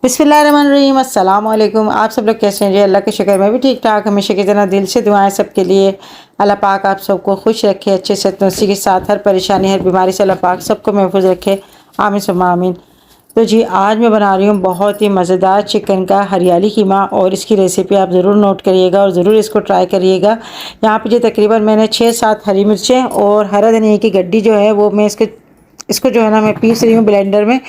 बिस्मिल्लाहिर्रहमानिर्रहीम, अस्सलाम वालेकुम। आप सब लोग कैसे हैं जी? अल्लाह के शुक्र मैं भी ठीक ठाक। हमेशा की तरह दिल से दुआएं सबके लिए। अल्लाह पाक आप सबको खुश रखे, अच्छे से तंदुरुस्ती के साथ, हर परेशानी हर बीमारी से अल्लाह पाक सबको महफूज रखे। आमीन सुम्मा आमीन। तो जी आज मैं बना रही हूँ बहुत ही मज़ेदार चिकन का हरियाली कीमा, और इसकी रेसिपी आप ज़रूर नोट करिएगा और ज़रूर इसको ट्राई करिएगा। यहाँ पे जो तकरीबन मैंने 6-7 हरी मिर्चें और हरा धनिया की गड्डी जो है वो मैं इसको जो है ना मैं पीस रही हूँ ब्लेंडर में।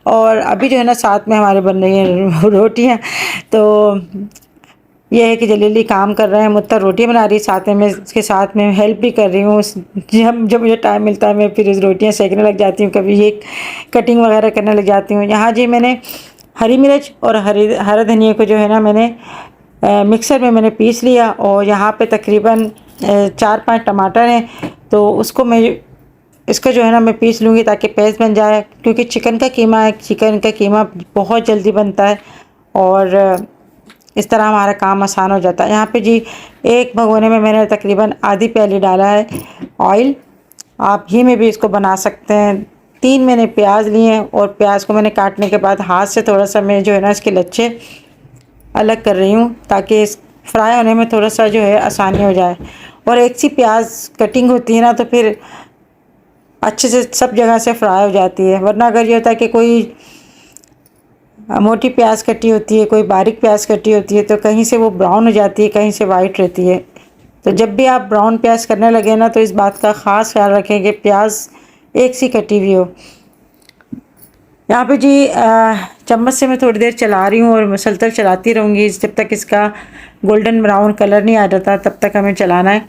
और अभी जो है ना साथ में हमारे बन रही हैं रोटियाँ। तो ये है कि जल्दी जल्दी काम कर रहे हैं, मुझे रोटियाँ बना रही है, साथ में मैं इसके साथ में हेल्प भी कर रही हूँ। जब मुझे टाइम मिलता है मैं फिर इस रोटियाँ सेकने लग जाती हूँ, कभी ये कटिंग वगैरह करने लग जाती हूँ। यहाँ जी मैंने हरी मिर्च और हरा धनिया को जो है ना मैंने मिक्सर में मैंने पीस लिया, और यहाँ पे तकरीबन 4-5 टमाटर हैं, तो उसको मैं इसका जो है ना मैं पीस लूँगी ताकि पेस्ट बन जाए, क्योंकि चिकन का कीमा है, चिकन का कीमा बहुत जल्दी बनता है और इस तरह हमारा काम आसान हो जाता है। यहाँ पे जी एक भगोने में मैंने तकरीबन आधी प्याली डाला है ऑयल। आप घी में भी इसको बना सकते हैं। 3 मैंने प्याज लिए हैं, और प्याज को मैंने काटने के बाद हाथ से थोड़ा सा मैं जो है ना इसके लच्छे अलग कर रही हूँ, ताकि इस फ्राई होने में थोड़ा सा जो है आसानी हो जाए। और एक सी प्याज कटिंग होती है ना तो फिर अच्छे से सब जगह से फ्राई हो जाती है। वरना अगर ये होता है कि कोई मोटी प्याज कटी होती है, कोई बारीक प्याज कटी होती है, तो कहीं से वो ब्राउन हो जाती है, कहीं से वाइट रहती है। तो जब भी आप ब्राउन प्याज करने लगे ना तो इस बात का ख़ास ख्याल रखें कि प्याज एक सी कटी हुई हो। यहाँ पे जी चम्मच से मैं थोड़ी देर चला रही हूँ और मुसलसल चलाती रहूँगी जब तक इसका गोल्डन ब्राउन कलर नहीं आ जाता, तब तक हमें चलाना है।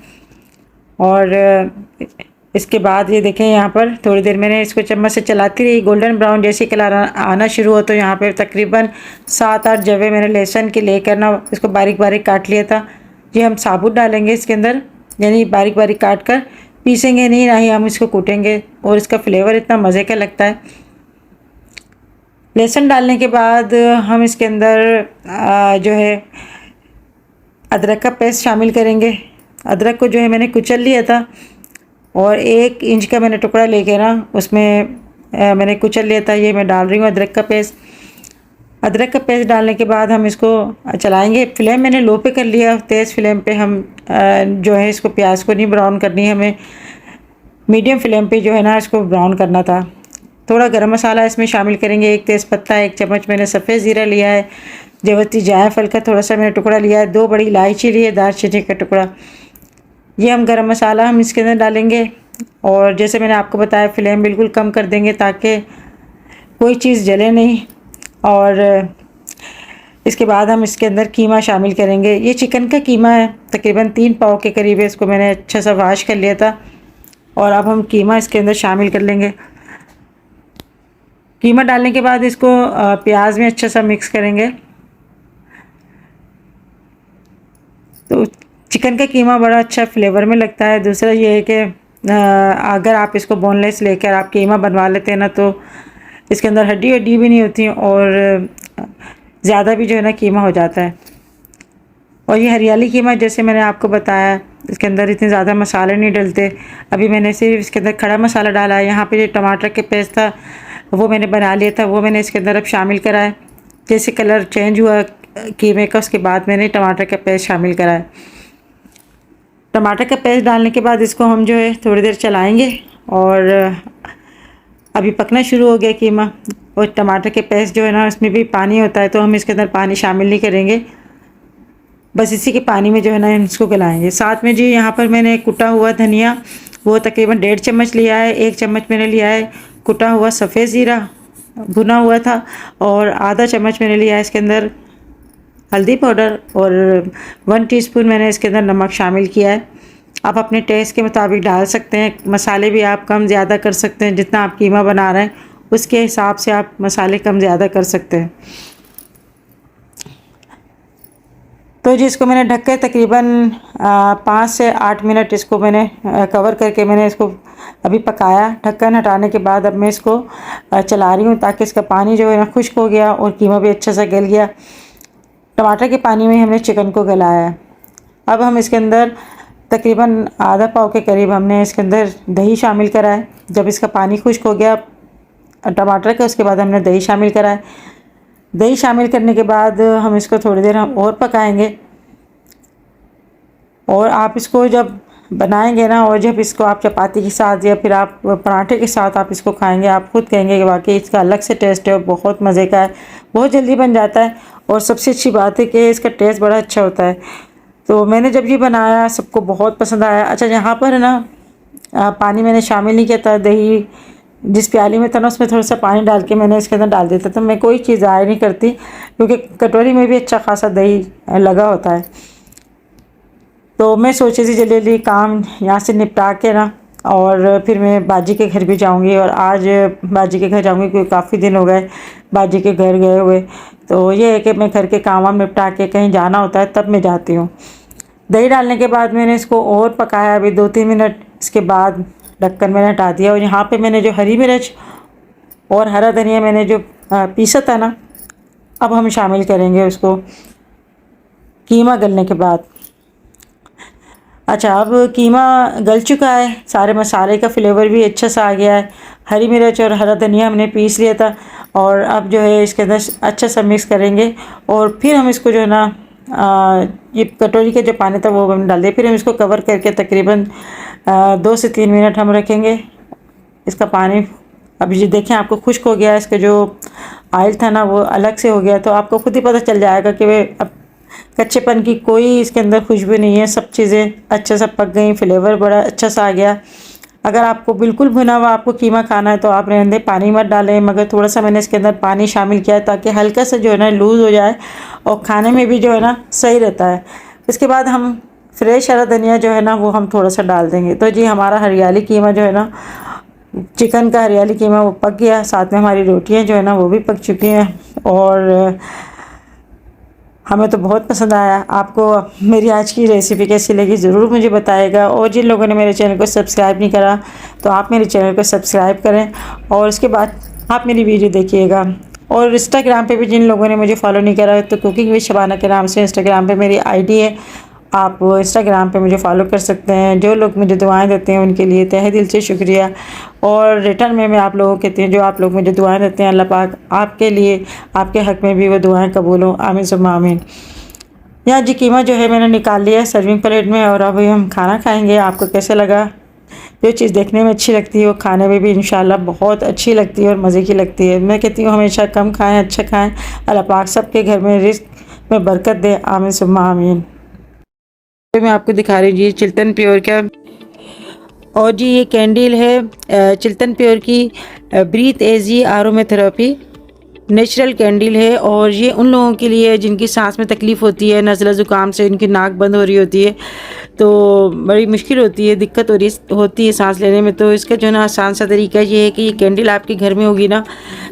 और इसके बाद ये देखें, यहाँ पर थोड़ी देर मैंने इसको चम्मच से चलाती रही, गोल्डन ब्राउन जैसे कलर आना शुरू हो तो यहाँ पे तकरीबन 7-8 जवे मैंने लहसुन के लेकर ना इसको बारीक बारीक काट लिया था। ये हम साबुत डालेंगे इसके अंदर, यानी बारीक बारीक काट कर, पीसेंगे नहीं, ना ही हम इसको कूटेंगे, और इसका फ्लेवर इतना मज़े का लगता है। लहसुन डालने के बाद हम इसके अंदर जो है अदरक का पेस्ट शामिल करेंगे। अदरक को जो है मैंने कुचल लिया था, और 1 इंच का मैंने टुकड़ा लेके ना उसमें मैंने कुचल लिया था। ये मैं डाल रही हूँ अदरक का पेस्ट। अदरक का पेस्ट डालने के बाद हम इसको चलाएंगे। फ्लेम मैंने लो पे कर लिया, तेज़ फ्लेम पे हम जो है इसको प्याज को नहीं ब्राउन करनी है, हमें मीडियम फ्लेम पे जो है ना इसको ब्राउन करना था। थोड़ा गरम मसाला इसमें शामिल करेंगे, 1 तेज़पत्ता, 1 चम्मच मैंने सफ़ेद ज़ीरा लिया है, जावित्री जायफल का थोड़ा सा मैंने टुकड़ा लिया है, 2 बड़ी इलायची ली है, दालचीनी का टुकड़ा। ये हम गरम मसाला हम इसके अंदर डालेंगे, और जैसे मैंने आपको बताया फ्लेम बिल्कुल कम कर देंगे ताकि कोई चीज़ जले नहीं। और इसके बाद हम इसके अंदर कीमा शामिल करेंगे। ये चिकन का कीमा है, तकरीबन 3 पाव के करीब है। इसको मैंने अच्छा सा वाश कर लिया था, और अब हम कीमा इसके अंदर शामिल कर लेंगे। कीमा डालने के बाद इसको प्याज में अच्छा सा मिक्स करेंगे। तो चिकन का कीमा बड़ा अच्छा फ्लेवर में लगता है। दूसरा ये है कि अगर आप इसको बोनलेस लेकर आप कीमा बनवा लेते हैं ना तो इसके अंदर हड्डी वड्डी भी नहीं होती, और ज़्यादा भी जो है ना कीमा हो जाता है। और ये हरियाली कीमा जैसे मैंने आपको बताया, इसके अंदर इतने ज़्यादा मसाले नहीं डलते। अभी मैंने सिर्फ इसके अंदर खड़ा मसाला डाला है। यहाँ पे जो टमाटर के पेस्ट था वो मैंने बना लिया था, वो मैंने इसके अंदर अब शामिल करा है। जैसे कलर चेंज हुआ कीमे का, उसके बाद मैंने टमाटर का पेस्ट शामिल करा है। टमाटर का पेस्ट डालने के बाद इसको हम जो है थोड़ी देर चलाएंगे, और अभी पकना शुरू हो गया कीमा। और टमाटर के पेस्ट जो है ना उसमें भी पानी होता है, तो हम इसके अंदर पानी शामिल नहीं करेंगे, बस इसी के पानी में जो है ना इसको गलाएंगे। साथ में जी यहाँ पर मैंने कुटा हुआ धनिया वो तकरीबन 1.5 चम्मच लिया है, 1 चम्मच मैंने लिया है कुटा हुआ सफ़ेद ज़ीरा भुना हुआ था, और आधा चम्मच मैंने लिया है इसके अंदर हल्दी पाउडर, और 1 टीस्पून मैंने इसके अंदर नमक शामिल किया है। आप अपने टेस्ट के मुताबिक डाल सकते हैं। मसाले भी आप कम ज़्यादा कर सकते हैं, जितना आप कीमा बना रहे हैं उसके हिसाब से आप मसाले कम ज़्यादा कर सकते हैं। तो जी इसको मैंने ढक के तकरीबन 5 से 8 मिनट इसको मैंने कवर करके मैंने इसको अभी पकाया। ढक्कन हटाने के बाद अब मैं इसको चला रही हूँ ताकि इसका पानी जो है ना खुश्क हो गया और कीमा भी अच्छा सा गल गया। टमाटर के पानी में हमने चिकन को गलाया है। अब हम इसके अंदर तकरीबन आधा पाव के करीब हमने इसके अंदर दही शामिल करा है। जब इसका पानी खुश्क हो गया टमाटर का, उसके बाद हमने दही शामिल करा है। दही शामिल करने के बाद हम इसको थोड़ी देर हम और पकाएंगे। और आप इसको जब बनाएंगे ना, और जब इसको आप चपाती के साथ या फिर आप पराठे के साथ आप इसको खाएंगे, आप खुद कहेंगे कि वाकई इसका अलग से टेस्ट है और बहुत मज़े का है, बहुत जल्दी बन जाता है। और सबसे अच्छी बात है कि इसका टेस्ट बड़ा अच्छा होता है। तो मैंने जब ये बनाया सबको बहुत पसंद आया। अच्छा, यहाँ पर है ना पानी मैंने शामिल नहीं किया था। दही जिस प्याली में था ना उसमें थोड़ा सा पानी डाल के मैंने इसके अंदर डाल देता था। मैं कोई चीज़ ज़ाया नहीं करती क्योंकि कटोरी में भी अच्छा खासा दही लगा होता है। तो मैं सोची थी जल्दी जल्दी काम यहाँ से निपटा के ना, और फिर मैं बाजी के घर भी जाऊँगी। और आज बाजी के घर जाऊँगी क्योंकि काफ़ी दिन हो गए बाजी के घर गए हुए। तो ये है कि मैं घर के काम वाम निपटा के कहीं जाना होता है तब मैं जाती हूँ। दही डालने के बाद मैंने इसको और पकाया अभी 2-3 मिनट। इसके बाद ढक्कन मैंने हटा दिया। और यहाँ पे मैंने जो हरी मिर्च और हरा धनिया मैंने जो पीसा था ना, अब हम शामिल करेंगे उसको कीमा गलने के बाद। अच्छा, अब कीमा गल चुका है, सारे मसाले का फ्लेवर भी अच्छा सा आ गया है। हरी मिर्च और हरा धनिया हमने पीस लिया था। और अब जो है इसके अंदर अच्छा सा मिक्स करेंगे। और फिर हम इसको जो है ना ये कटोरी का जो पानी था वो हम डाल दिए। फिर हम इसको कवर करके तकरीबन 2 से 3 मिनट हम रखेंगे। इसका पानी अब ये देखें आपको खुश्क हो गया, इसका जो ऑयल था ना वो अलग से हो गया। तो आपको खुद ही पता चल जाएगा कि वे अब कच्चेपन की कोई इसके अंदर खुशबू नहीं है, सब चीज़ें अच्छा सा पक गई, फ्लेवर बड़ा अच्छा सा आ गया। अगर आपको बिल्कुल भुना हुआ आपको कीमा खाना है तो आप रहने दें, पानी मत डालें। मगर थोड़ा सा मैंने इसके अंदर पानी शामिल किया है ताकि हल्का सा जो है ना लूज़ हो जाए और खाने में भी जो है ना सही रहता है। इसके बाद हम फ्रेश हरा धनिया जो है ना वो हम थोड़ा सा डाल देंगे। तो जी हमारा हरियाली कीमा जो है ना, चिकन का हरियाली कीमा वो पक गया। साथ में हमारी रोटियाँ जो है ना वो भी पक चुकी हैं। और हमें तो बहुत पसंद आया। आपको मेरी आज की रेसिपी कैसी लगी ज़रूर मुझे बताइएगा। और जिन लोगों ने मेरे चैनल को सब्सक्राइब नहीं करा तो आप मेरे चैनल को सब्सक्राइब करें और उसके बाद आप मेरी वीडियो देखिएगा। और इंस्टाग्राम पे भी जिन लोगों ने मुझे फॉलो नहीं करा तो कुकिंग विद शबाना के नाम से इंस्टाग्राम पे मेरी आईडी है, आप इंस्टाग्राम पे मुझे फॉलो कर सकते हैं। जो लोग मुझे दुआएं देते हैं उनके लिए तहे दिल से शुक्रिया। और रिटर्न में मैं आप लोगों को कहती हूँ जो आप लोग मुझे दुआएं देते हैं, अल्लाह पाक आपके लिए आपके हक़ में भी वो दुआएं कबूल हों, आमीन सुम्मा आमीन। यहाँ जी कीमा जो है मैंने निकाल लिया है सर्विंग प्लेट में। और अब हम खाना खाएँगे। आपको कैसे लगा? जो चीज़ देखने में अच्छी लगती है वो खाने में भी इंशाल्लाह बहुत अच्छी लगती है और मज़े की लगती है। मैं कहती हूँ हमेशा कम खाएँ अच्छा खाएँ। अल्लाह पाक सबके घर में रिज़्क़ में बरकत दे, आमीन सुम्मा आमीन। मैं आपको दिखा रही हूँ जी चिल्टन प्योर का। और जी ये कैंडल है चिल्टन प्योर की ब्रीथ एजी आरोमेथेरेपी नेचुरल कैंडल है। और ये उन लोगों के लिए जिनकी सांस में तकलीफ़ होती है, नज़ला ज़ुकाम से इनकी नाक बंद हो रही होती है तो बड़ी मुश्किल होती है, दिक्कत होती है सांस लेने में। तो इसका जो है ना आसान सा तरीका ये है कि ये कैंडल आपके घर में होगी ना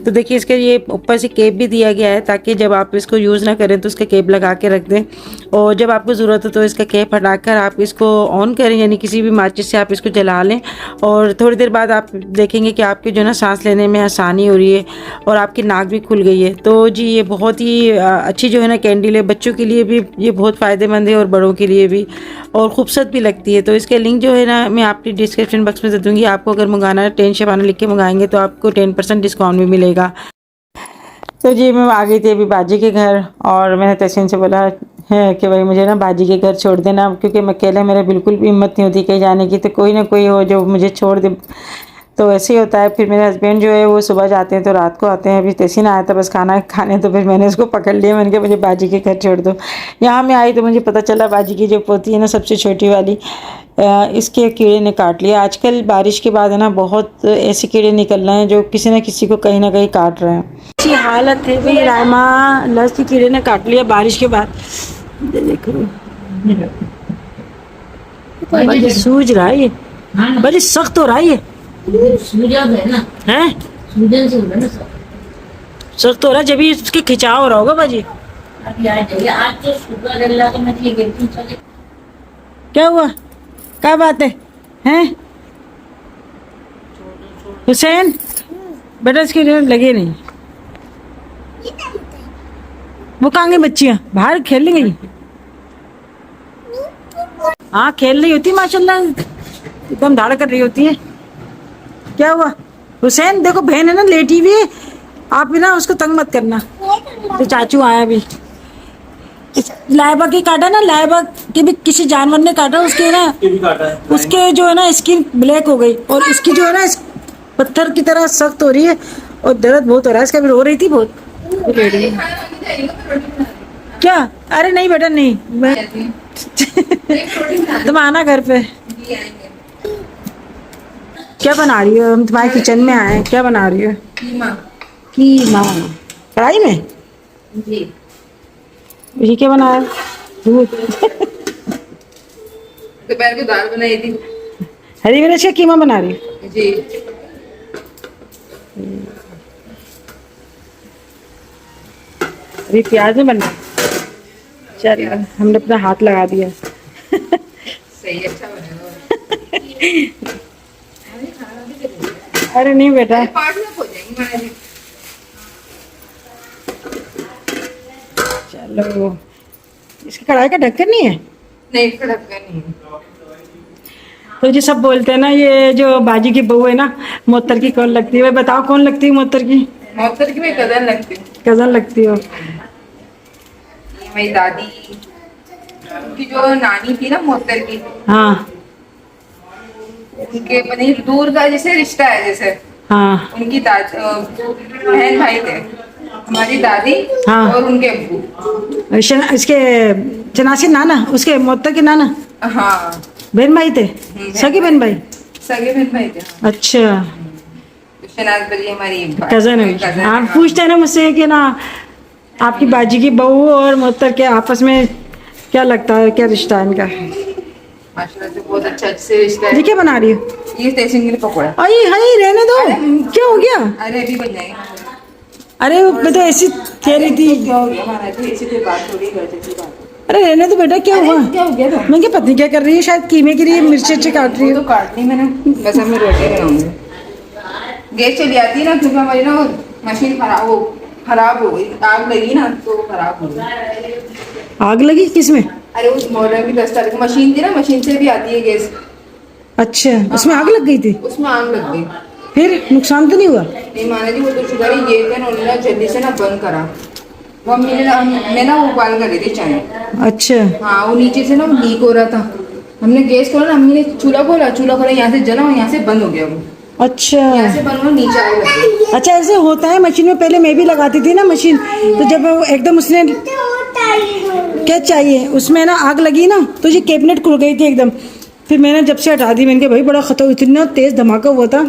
तो देखिए इसका ये ऊपर से केप भी दिया गया है ताकि जब आप इसको यूज़ ना करें तो उसका केप लगा के रख दें। और जब आपको ज़रूरत हो तो इसका केप हटाकर आप इसको ऑन करें, यानी किसी भी माचिस से आप इसको जला लें। और थोड़ी देर बाद आप देखेंगे कि आपके जो है ना सांस लेने में आसानी हो रही है और आपकी नाक भी खुल गई है। तो जी ये बहुत ही अच्छी जो है ना कैंडल है। बच्चों के लिए भी ये बहुत फ़ायदेमंद है और बड़ों के लिए भी, और खूबसूरत भी लगती है। तो इसके लिंक जो है ना मैं आपकी डिस्क्रिप्शन बॉक्स में दे दूँगी। आपको अगर मंगाना है 10 शबाना लिख के मंगाएंगे तो आपको 10% डिस्काउंट भी मिलेगा। तो जी मैं आ गई थी अभी बाजी के घर और मैंने तहसीन से बोला है कि भाई मुझे ना बाजी के घर छोड़ देना, क्योंकि मैं अकेले मेरे बिल्कुल भी हिम्मत नहीं होती कहीं जाने की। तो कोई ना कोई हो जो मुझे छोड़ दे। तो ऐसे ही होता है। फिर मेरे हस्बैंड जो है वो सुबह जाते हैं तो रात को आते हैं। अभी तहसीन आया था बस खाना खाने, तो फिर मैंने उसको पकड़ लिया। मैंने कहा मुझे बाजी के घर छोड़ दो। यहाँ मैं आई तो मुझे पता चला बाजी की जो पोती है ना सबसे छोटी वाली, इसके कीड़े ने काट लिया। आजकल बारिश के बाद है ना बहुत ऐसे कीड़े निकल रहे हैं जो किसी न किसी को कहीं ना कहीं काट रहे हैं। अच्छी हालत है भाई रायमा लस के कीड़े ने काट लिया बारिश के बाद। देखो बड़ी सूज रहा है ये, बड़ी सख्त हो रहा है ये। सख्त हो रहा है जब भी इसके खिंचाव हो रहा होगा बाजी। क्या हुआ, क्या बात है? हैं हुसैन बेटा इसके लगे नहीं। वो कहाँ गई बच्चियाँ? बाहर खेल रही गई? हाँ खेल रही होती माशाल्लाह, एकदम धाड़ कर रही होती है। क्या हुआ हुसैन? देखो बहन है ना लेटी हुई है, आप भी ना उसको तंग मत करना। तो चाचू आया अभी। लाइबा की काटा ना, लाइबा के भी किसी जानवर ने काटा, उसके ना उसके जो है ना स्किन ब्लैक हो गई, और इसकी जो है ना पत्थर की तरह सख्त हो रही है, और दर्द बहुत हो रहा है इसका। भी रो रही थी बहुत। क्या? अरे नहीं बेटा नहीं, मैं तुम आना घर पे। क्या बना रही हो? हम तुम्हारे किचन में आए हैं, क्या बना रही हो? कीमा कढ़ाई में जी। ये क्या बनाया? दूध। दोपहर को दाल बनाई थी। हरी मिर्च का कीमा बना रही हो जी। अभी प्याज में बनना। चल हमने अपना हाथ लगा दिया। सही, अच्छा बनेगा। अरे नहीं बेटा, पार्ट में हो जाएंगे हमारे। चलो। इसकी कढ़ाई का ढक्कन नहीं है? नहीं, इसका ढक्कन नहीं है। तो जी सब बोलते हैं ना, ये जो बाजी की बहू है ना, मोहत्तर की कौन लगती है? भाई बताओ कौन लगती है मोहत्तर की? मोहत्तर की मैं कजन लगती हूँ। कजन लगती हो? ये मेरी दादी, उनकी जो नानी थी ना मोहत्तर की, हाँ उनके मनी दूर का जैसे रिश्ता है, जैसे हाँ उनकी बहन भाई थे हमारी दादी। हाँ। और उनके अब्बू। इसके चनासी नाना, उसके मोहत्तर के नाना हाँ, बहन भाई थे? सगी बहन भाई? सगे बहन भाई थे। अच्छा, शनाज बली हमारी कजन है। आप पूछते हैं ना मुझसे कि ना आपकी बाजी की बहू और मोहत्तर के आपस में क्या लगता है, क्या रिश्ता है इनका? माशाल्लाह से बहुत अच्छा से रिश्ता है। ये क्या बना रही हो? ये तेसिंग पकौड़ा। अरे हाय रहने दो, क्या हो गया? अरे अभी बन जाएगा। अरे मैं तो ऐसी कह रही थी। क्या हो गया हमारा? तो ऐसी कोई बात थोड़ी करते थी बात। अरे रहने दो बेटा, क्या हुआ? क्या हो गया? मैं क्या पत्नी क्या कर रही है? शायद कीमे के लिए मिर्ची अच्छी काट रही तो है। काट ली मैंने, बस अब मैं रोटी बनाऊंगी। गैस चली जाती है ना, क्योंकि हमारी ना मशीन खराब हो गई, आग लगी ना तो खराब हो गई। आग लगी किसमें? अरे उस मॉडल की 10 तारीख मशीन थी ना, मशीन से भी आती है गैस। अच्छा, उसमें आग लग गई थी? उसमें आग लग गई। फिर नुकसान तो नहीं हुआ? नहीं माना जी, वो तो शुगर ही ये थे ना, उन्होंने जल्दी से ना बंद करा। वो मैं ना वो बंद कर रही थी चाय। अच्छा हाँ, वो नीचे से ना लीक हो रहा था। हमने गैस खोला ना, अम्मी ने चूल्हा खोला, यहाँ से जला और यहाँ से बंद हो गया वो। अच्छा यहाँ से बंद हुआ, नीचे आग लग गई। अच्छा, ऐसे होता है मशीन में। पहले मैं भी लगाती थी ना मशीन, तो जब वो एकदम उसने क्या चाहिए उसमें ना आग लगी ना, तो ये कैबिनेट खुल गई थी एकदम। फिर मैंने जब से हटा दी, मैंने कहा भाई बड़ा खतरा, इतना तेज धमाका हुआ था।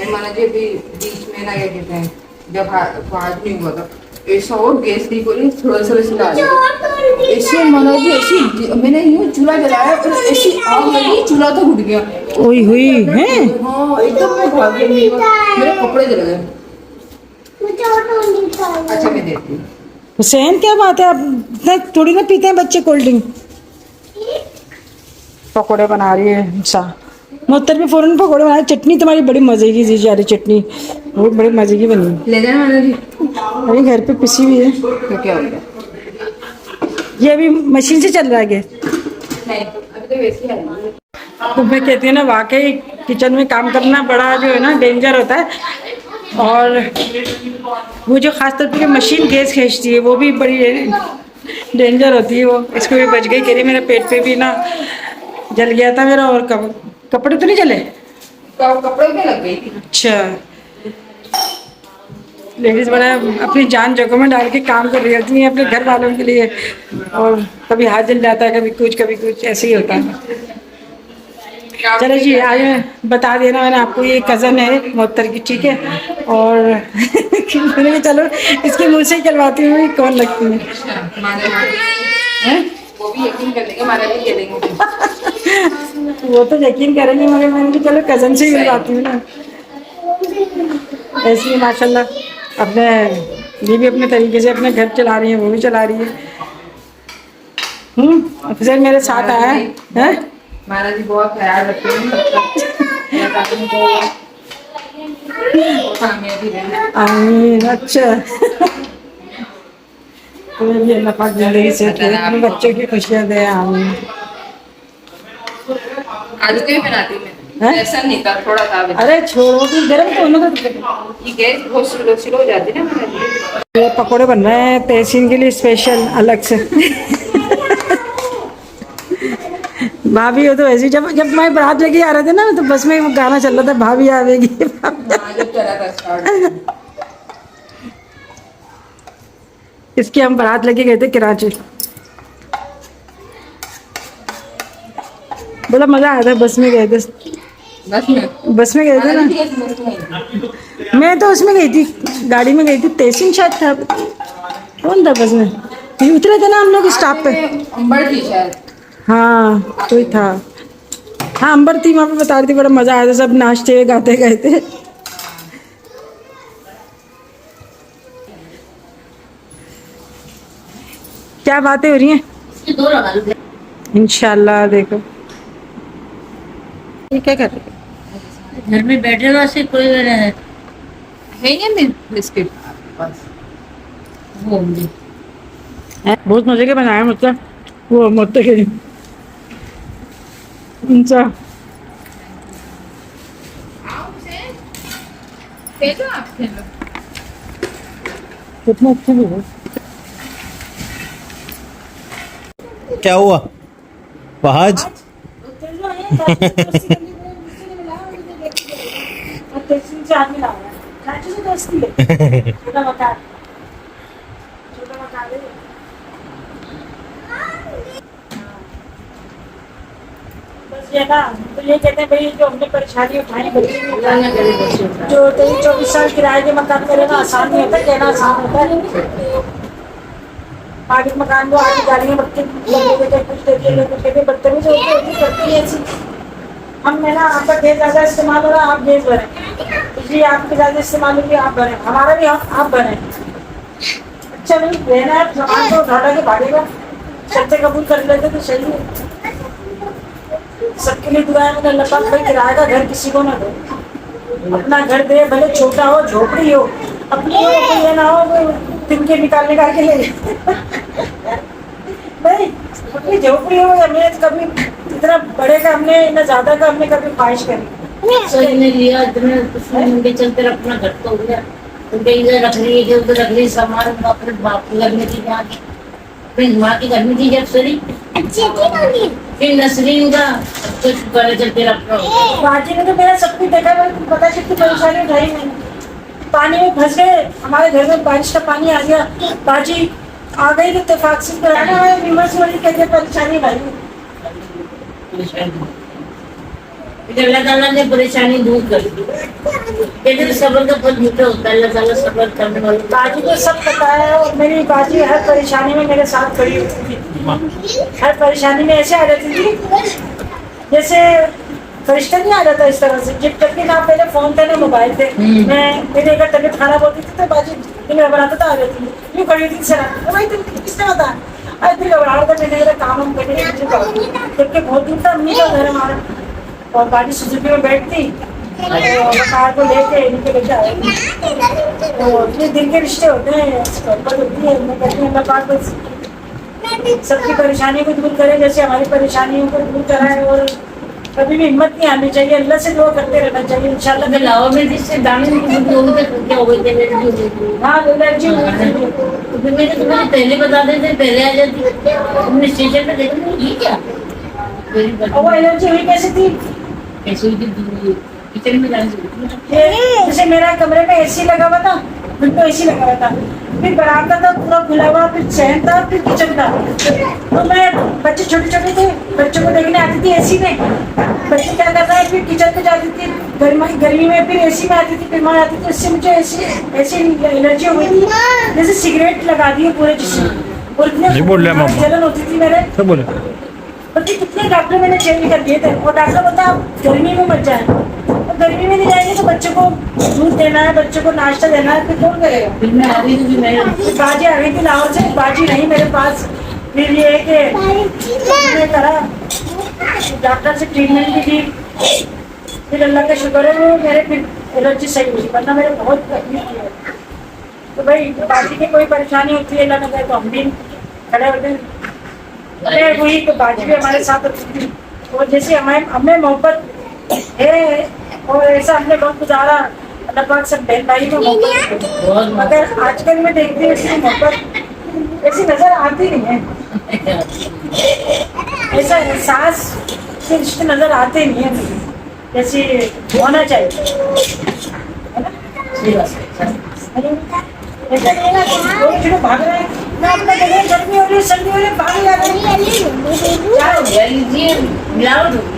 माना जी अभी बीच में ना क्या कहते हैं, जब हाथ नहीं हुआ था, ऐसा हो गैस लीक हो रही, थोड़ा सा सिला ऐसे माना जी, ऐसी मैंने यूं चूल्हा जलाया और ऐसी आग लगी, चूल्हा तो उठ गया। ओई हुई है। हाँ एकदम मैं भाग गई, मेरे कपड़े जल गए। अच्छा मैं देती हूँ। हुसैन क्या बात है, आप इतना थोड़ी ना पीते हैं बच्चे कोल्ड ड्रिंक। पकोड़े बना रही है सा मोहत्तर भी फौरन पकोड़े बनाए। चटनी तुम्हारी बड़ी मजे की थी, यार चटनी बहुत बड़ी मजे की बनी। ले जाना माना जी। अभी घर पे पिसी हुई है। तो क्या हो गया? ये अभी मशीन से चल रहा है गैस? नहीं, अभी तो वैसे ही है। तो मैं कहती हूँ ना, वाकई किचन में काम करना बड़ा जो है ना डेंजर होता है। और वो जो खास तौर पे मशीन गैस खींचती है, वो भी बड़ी डेंजर होती है। वो इसको भी बच गई, कह रही मेरे पेट पे भी ना जल गया था मेरा। और कपड़े तो नहीं जले? कपड़े में लग गई थी। अच्छा, लेडीज बड़ा अपनी जान जगहों में डाल के काम कर रही होती है अपने घर वालों के लिए, और कभी हाथ जल जाता है, कभी कुछ ऐसे ही होता है। चलो जी, आज बता देना मैंने आपको, ये कज़न है मोहत्तर की, ठीक है। और मैंने कहा चलो इसके मुँह से ही करवाती हूँ कौन लगती है। वो भी यकीन कर लेंगे, हमारा भी करेंगे। वो तो यकीन करेंगे, मगर मैंने कहा चलो कज़न से ही करवाती हूँ ना। ऐसे ही माशाल्लाह अपने ये भी अपने तरीके से अपने घर चला रही है, वो भी चला रही है। अफजल मेरे साथ आया है। महाराज जी बहुत ख्याल रखते हैं। आमीन। अच्छा तो ये अल्लाह पाक जिंदगी से बच्चों की खुशियाँ दे। आमीन। आलू के भी बनाती हूँ मैं। हैं? ऐसा नहीं था, थोड़ा था अभी। अरे छोड़ो कि गर्म तो होने दो। ये गैस बहुत स्लो स्लो हो जाती है ना मेरे लिए। ये पकोड़े बन रहे हैं तहसीन के लिए स्पेशल अलग से। भाभी हो तो ऐसी, जब जब मैं बारात लेके आ रहे थे ना तो बस में वो गाना चल रहा था, भाभी आवेगी। हाँ, जब चला था स्टार्ट। इसकी हम बारात लेके गए थे कराची। बड़ा मजा आया था, बस में गए थे। बस में गए थे ना। मैं तो उसमें गई थी, गाड़ी में गई थी, तहसीन शायद था। कौन था बस में? ये उतरे थे ना हम लोग स्टॉप पे। अंबर थी शायद। हाँ कोई था। हाँ अंबर थी, वहाँ पे बता रही थी, बड़ा मजा आया था, सब नाचते गाते गए थे। क्या बातें हो रही हैं? इंशाल्लाह देखो। ये क्या कर रही है? घर में बैठे हुआ से कोई है नहीं मैं बिस्किट बस वो होंगे। बहुत मजे के बनाए, मतलब वो मोते के उनसा। कितना अच्छे भी है। क्या हुआ फहाज? बस ये ना, तो ये कहते हैं भाई जो हमने परेशानी उठाई बच्चे ने उठाना करे, जो 23-24 साल किराए के मकान में रहना आसान नहीं होता, कहना आसान होता है। आगे मकान को आगे गाड़ियाँ बच्चे कुछ देते हैं, कुछ कहते बदतमीज होती होती करती है ऐसी। हम है ना, आपका गैस ज़्यादा इस्तेमाल हो रहा है, आप गैस भरें, बिजली आपकी ज़्यादा इस्तेमाल होगी, आप भरें, हमारा भी आप भरें। अच्छा नहीं रहना है, सामान को उठा के भागेगा, शर्तें कबूल कर लेते तो सही है। सबके लिए दुआएं में अल्लाह पाक भाई किराए का घर किसी को ना दे, अपना घर दे, भले छोटा हो झोपड़ी हो, अपनी हो, कोई ये ना हो वो तिनके निकाल के ले नहीं, अपनी झोपड़ी हो या मैं कभी इतना बड़े का हमने ना ज्यादा का हमने कभी ख्वाहिश करी। सही ने लिया इतने कुछ उनके चलते अपना घर तो हो गया, उनके इधर रख रही है, उधर रख रही सामान, अपने बाप के घर में थी, जहाँ की अपनी माँ के घर में थी जब सरी फिर नसरीन का कुछ बड़े चलते रखना हो गया। बाजी ने तो मेरा सब कुछ देखा, मेरे को पता कितनी परेशानी उठाई मैंने। पानी में फंस गए, हमारे घर में बारिश का पानी आ गया, बाजी आ गई तो इत्तेफाक से कराना है, विमर्श वाली कहते परेशानी भाई। फिर अल्लाह ताला ने परेशानी दूर कर दी, कहते हैं सब्र का फल मीठा होता है, अल्लाह ताला सब्र करने वाले। बाजी को सब पता है, और मेरी बाजी हर परेशानी में मेरे साथ खड़ी होती थी। हर परेशानी में ऐसे आ जाती थी जैसे फरिश्ता नहीं आ जाता इस तरह से। जब भी ना पहले फोन थे ना मोबाइल थे, मैं मेरी अगर तबीयत खराब होती थी तो बाजी फिर घबराता था, आ जाती थी, यूँ खड़ी थी सर, भाई तुम किसने बता, अरे फिर घबरा था, मैंने मेरा काम हम करने जबकि बहुत दूर था, अम्मी का घर हमारा, और बाजी सुजुकी में बैठती कार को लेके इनके लेके आए। तो ये दिल के रिश्ते होते हैं, होती है। मैं कहती हूँ अल्लाह पाक बस सबकी परेशानियों को दूर करे, जैसे हमारी परेशानियों को दूर कराए, और कभी भी हिम्मत नहीं आनी चाहिए, अल्लाह से दुआ करते रहना चाहिए इंशाल्लाह। लावा में जिससे दाने लोगों के क्या हो गई थी, हाँ एलर्जी हुई थी। तो फिर मेरे तुम्हें पहले बता देते, पहले आ जाती, तुमने स्टेशन पे देखा ये क्या और वो एलर्जी हुई कैसे थी? कैसे हुई थी? किचन में जाने से जैसे मेरा कमरे में एसी लगा हुआ था, विंडो एसी लगा हुआ था, फिर बरामदा था पूरा खुला हुआ, फिर चैन था, फिर किचन था। तो मैं बच्चे छोटे छोटे थे, बच्चों को देखने आती थी एसी में, बच्चे क्या कर रहे हैं, फिर किचन पे जाती थी, गर्मी में फिर एसी में आती थी, फिर मैं आती थी, उससे मुझे ऐसी एलर्जी हुई थी जैसे सिगरेट लगा दी पूरे जिसमें, और इतने जलन होती थी मेरे। बल्कि कितने डॉक्टर मैंने चेंज कर दिए थे, और डॉक्टर बोलता आप गर्मी में मत जाए, और गर्मी में नहीं जाएंगे तो बच्चों को दूध देना है, बच्चों को नाश्ता देना है, फिर कौन करेगा? फिर मैं आ गई थी, मैं बाजी आ गई थी लाहौर से, बाजी नहीं मेरे पास। फिर ये है कि मैंने करा, डॉक्टर से ट्रीटमेंट भी दी, फिर अल्लाह का शुक्र है वो मेरे फिर एलर्जी सही हुई, वरना मेरे बहुत तकलीफ थी। तो भाई बाजी की कोई परेशानी होती है अल्लाह ने कहे तो हम भी खड़े होते हैं, वही तो बाजी भी हमारे साथ होती थी। और जैसे हमें मोहब्बत है और ऐसा हमने वक्त गुजारा, अल्लाह पाक सब बहन भाई में मोहब्बत। बहुत मगर आजकल मैं देखती हूँ ऐसी मोहब्बत ऐसी नजर आती नहीं है, ऐसा एहसास के रिश्ते नजर आते नहीं है मुझे, जैसे होना चाहिए, है ना? सही बात है। ऐसा नहीं है ना कि लोग जो भाग रहे हैं, मैं अपना जगह गर्मी हो रही है सर्दी हो रही है भाग जा रहे हैं, क्या हो गया ये मिलावट होगी।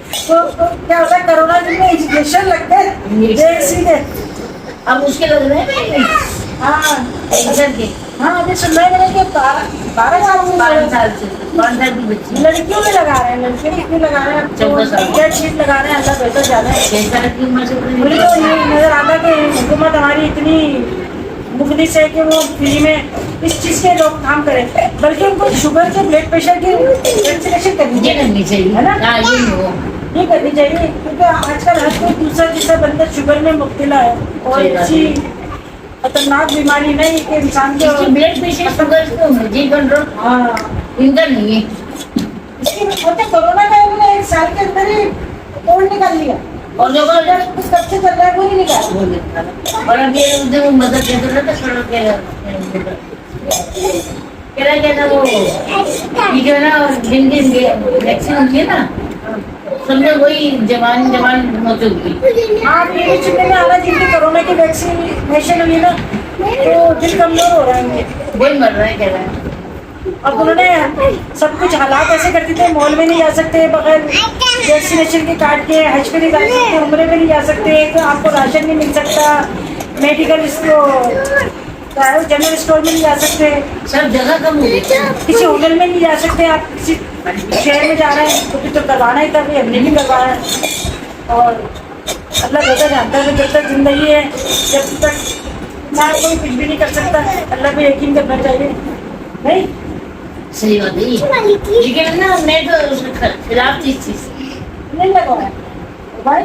तो क्या होता है कोरोना में इंजेक्शन लगते हैं सीधे। अब उसके लग रहे हैं हाँ इंजेक्शन के हाँ, अभी सुन रहे हैं कि 12 साल से 5 साल से 5 साल की बच्ची लड़कियों में लगा रहे हैं, लड़कियों में क्यों लगा रहे हैं, अब तो 14 साल। क्या चीज लगा रहे हैं अल्लाह बेहतर जाना है। कैसा की उम्र से मुझे तो ये नजर आता है कि हुकूमत हमारी इतनी मुखलिस है कि वो फ्री में इस चीज के रोकथाम करे, बल्कि उनको शुगर के ब्लड प्रेशर की वैक्सीनेशन करनी ये चाहिए, करनी चाहिए है ना? हाँ ये हो ये करनी चाहिए, क्योंकि आजकल हर कोई दूसरा तीसरा बंदा शुगर में मुब्तला है और सही बात ऐसी खतरनाक बीमारी नहीं कि इंसान के इसकी ब्लड प्रेशर शुगर क्यों है जी कंट्रोल हाँ इनका नहीं है। इसकी मतलब कोरोना का उन्होंने 1 साल के अंदर ही तोड़ निकाल लिया और जो अगर कुछ कब से चल रहा है वो नहीं निकाला। वो निकाला। और अब ये उधर वो मदद कर रहा था छोड़ के कह रहा क्या था वो ये जो है ना जिनकी वैक्सीन होती है ना समझो वही जवान मौत होगी। हाँ ये सुनने में आ रहा है जिनकी कोरोना की वैक्सीनेशन हुई ना तो दिल कमजोर हो रहा है उनके। वही मर रहा है कह रहा है। अब उन्होंने सब कुछ हालात ऐसे कर दिए थे, मॉल में नहीं जा सकते बगैर वैक्सीनेशन के कार्ड के, हज पे नहीं जा सकते, उम्रे में नहीं जा सकते, तो आपको राशन नहीं मिल सकता, मेडिकल स्टोर जनरल स्टोर में नहीं जा सकते, सब जगह कम हो गई किसी होटल में नहीं जा सकते, आप किसी शहर में जा रहे हैं तो फिर तो करवाना ही था, भाई हमने भी करवाया है। और अल्लाह बेहतर जानता है कि जब तक जिंदगी है जब तक इंसान कोई कुछ भी नहीं कर सकता, अल्लाह पे यकीन करना चाहिए नहीं। सही बात है लेकिन ना मैं तो उसके खिलाफ थी इस चीज नहीं लगवाया भाई,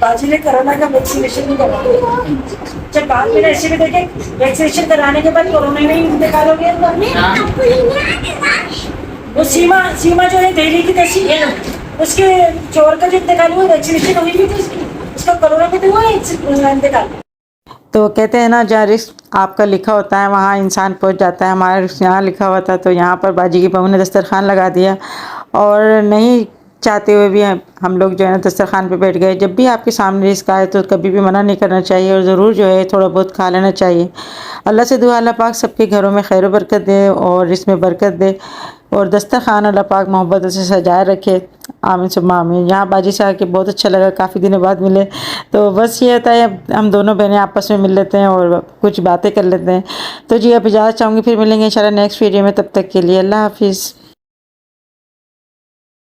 बाजी ने कोरोना का वैक्सीनेशन नहीं करवाया। जब बाद में ऐसे भी देखे वैक्सीनेशन कराने के बाद कोरोना में ही इंतकाल हो गया। हाँ वो सीमा जो है दिल्ली की तैसी ये लो उसके चोर का जो इंतकाल हुआ वैक्सीनेशन हुई भी थी उसकी, उसका कोरोना में तो हुआ इंतकाल। तो कहते हैं ना जहाँ रिस्क आपका लिखा होता है वहाँ इंसान पहुँच जाता है। हमारा रिस्क यहाँ लिखा हुआ था तो यहाँ पर बाजी की बहू ने दस्तरखान लगा दिया और नहीं चाहते हुए भी हम लोग जो है ना दस्तरखान पे बैठ गए। जब भी आपके सामने रिस्क आए तो कभी भी मना नहीं करना चाहिए और ज़रूर जो है थोड़ा बहुत खा लेना चाहिए। अल्लाह से दुआ अल्लाह पाक सबके घरों में खैर बरकत दे और इसमें बरकत दे और दस्तरखान अल्लाह पाक मोहब्बत से सजाए रखे। आमीन सुम्मा आमीन। यहाँ बाजी से आके बहुत अच्छा लगा, काफ़ी दिनों बाद मिले तो बस ये होता है हम दोनों बहनें आपस में मिल लेते हैं और कुछ बातें कर लेते हैं। तो जी अब इजाज़त चाहूँगी, फिर मिलेंगे इंशाल्लाह नेक्स्ट वीडियो में, तब तक के लिए अल्लाह हाफिज़।